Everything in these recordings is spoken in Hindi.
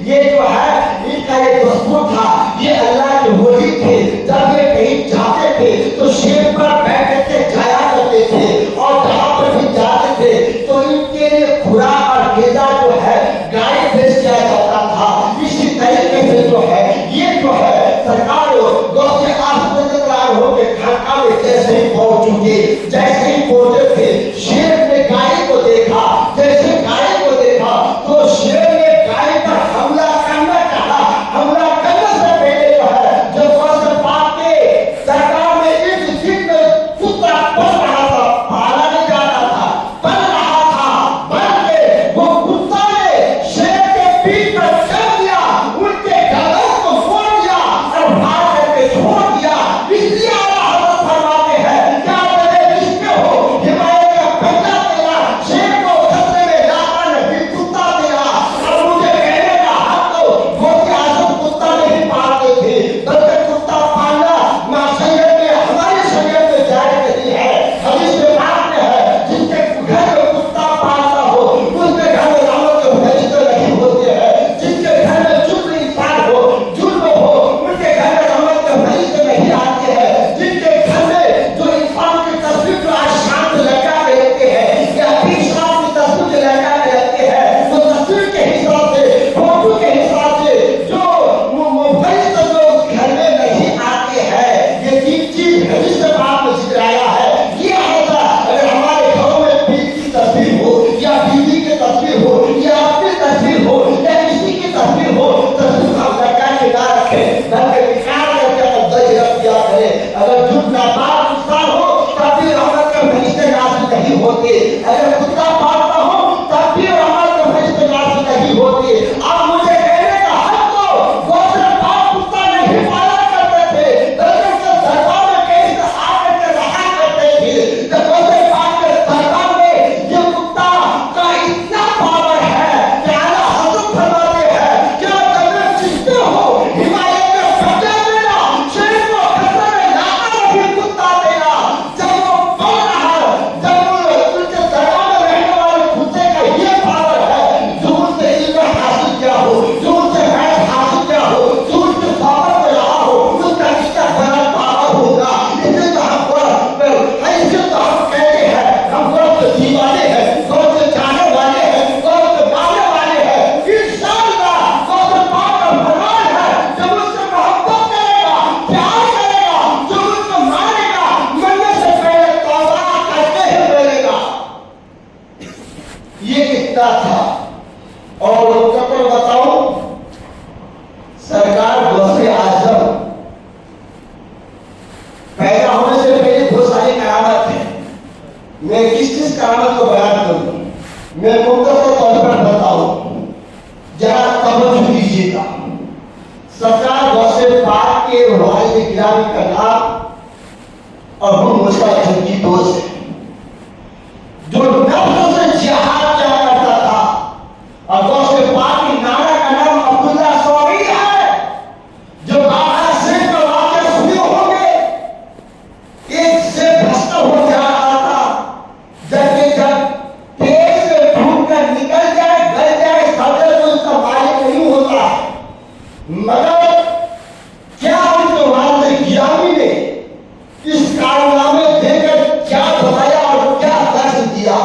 ये जो है इनका ये दस्तूर था, ये अल्लाह के वली थे। जब ये कहीं जाते थे तो शेर पर बैठ के जाया करते थे, और जहां पर भी जाते थे तो इनके लिए खुराक और ग़िज़ा जो है गाय पेश किया जाता था। इसी तरीके से जो है ये जो है सरकार गौसे आस्पताल होके खाका में जैसे ही पहुंच चुके, जैसे ही पहुंचे थे शेर ने गाय को देखा। जैसे गाय को देखा तो शेर ने गाय पर हमला करना चाहा। हमला करने से पहले जो है जब गौसे पाक के सरकार में एक दिन कुत्ता पल रहा था, भाला नहीं जा रहा था, पल रहा था, बल के वो कुत्ता ने शेर के पीठ पर चढ़ दिया, उनके गर्दन को मोड़ दिया और भाग करके छोड़ दिया। इसलिए आला हज़रत फरमाते हैं क्या बने जिसके हो हिमालय का बंदा तेरा, शेर को खतरे में लाता नहीं कुत्ता तेरा। और मुझे कहने का हक तो गौसे आज़म कुत्ता नहीं पालते थे, बल्कि कुत्ता पालना माशरियत में हमारी शरीयत में जायज़ नहीं है। हदीस में बात में है जिसके घर में कुत्ता पालता हो उसके घर में रहमत के फरिश्ते नहीं होते हैं। जिसके घर में जुल्म इंसान हो, जुल्म हो, उनके घर में रहमत के फरिश्ते नहीं आते हैं। जिनके घर में जो इंसान की तस्वीर जो आज शांत लगा रहते हैं या फिर शांत की तस्वीर लगा रहते हैं, तो तस्वीर के हिसाब से, फोटो के हिसाब से जो फरिश्ते जो उस घर में नहीं आते हैं, ये तीन चीज हदीस में बात में जिक्र आया है। ये होता अगर हमारे घरों में पीर की तस्वीर हो या बीवी की तस्वीर हो या अपनी तस्वीर हो या किसी की तस्वीर हो, तस्वीर का लगा के ना रखें, बल्कि निकाल करके अब्दल रख दिया करें। अगर झूठ ना बात इंसान हो तब भी रहमत के फरिश्ते नाज़िल नहीं होते। अगर कुत्ता पालता हो तब भी रहमत के फरिश्ते नाज़िल नहीं होते। अब मुझे कहने का हक तो गौसे पाक कुत्ता नहीं पाला करते थे, बल्कि उसके दरबार में कहीं से आकर के रहा करते थे। तो गौसे पाक के दरबार में ये कुत्ता का इतना पावर है कि आला हज़रत फरमाते हैं क्या कदर चिंते हो हिमालय के बंदा तेरा, शेर को खतरे में लाता नहीं कुत्ता तेरा। जब वो बोल रहा है, जब वो उनके दरबार में रहने वाले कुत्ते का ये पावर है, जो उनसे इल्म हासिल किया हो, जो उनसे फैज़ हासिल किया हो, जो उनके सामने में रहा हो, उसका कितना बड़ा पावर होगा। इसलिए तो हम ऐसे तो हम कहते हैं हम गौस के दीवाने हैं, गौस के जाने वाले हैं, गौस के मानने वाले हैं। इंशाअल्लाह गौस पाक का फरमान है जब उससे मोहब्बत करेगा, प्यार करेगा, जो उसको मानेगा, मरने से पहले तौबा करके ही मरेगा। ये कितना था। और उनका तो बताऊं सरकार गौसे आज़म पैदा होने से पहले बहुत सारी करामत है। मैं किस करामत को बयान करूं, मैं मुख्तसर तौर पर बताऊं, जरा तवज्जो दीजिएगा। सरकार गौसे पाक के वालिद गिरामी का नाम अबू मूसा की दोस्त है, जो नफ्स से जिहाद किया करता था। और गौसे पाक की नाना का नाम अब्दुल्ला स्वामी है, जो बाबा से का वाक़या सुने होंगे। एक से भस्म हो जा रहा था, जब पेट से फूट कर निकल जाए, गल जाए, समझे तो उसका मालिक नहीं होता। मगर क्या उनके वालिद गिरामी ने इस कारनामे देकर क्या बताया और क्या दर्श दिया,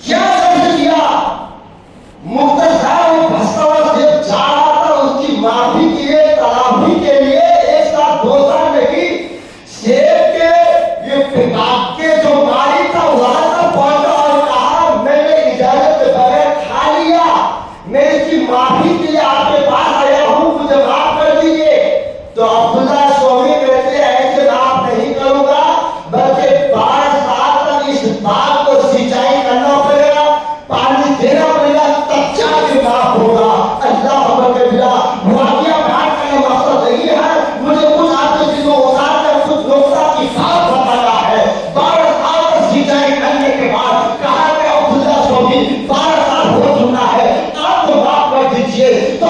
क्या दर्श दिया। मुख्तसर वो भस्मा से जा रहा था, उसकी माफी के लिए, तलाफी के लिए एक साथ दो साल नहीं, शेर के ये बाग के जो माली था वहां तक पहुंचा और कहा मैंने इजाजत के बगैर खा लिया, मैं इसकी माफी के लिए आपके पास आया हूं, मुझे माफ कर दीजिए। तो अब्दुल्ला स्वामी कहते हैं ऐसे माफ नहीं करूंगा, बल्कि 12 साल तक इस बाग को सिंचाई करना पड़ेगा, पानी देना पड़ेगा, तब जाके माफ होगा। अल्लाह के बिला वाक़िया बयान करने का मकसद नहीं है, मुझे कुछ आपके दिलों उतार कर कुछ नुक्ता की बात बताना है। 12 साल तक सिंचाई करने के बाद कहा कि अब्दुल्ला स्वामी 12 साल हो चुका है, आप तो माफ कर दीजिए। तो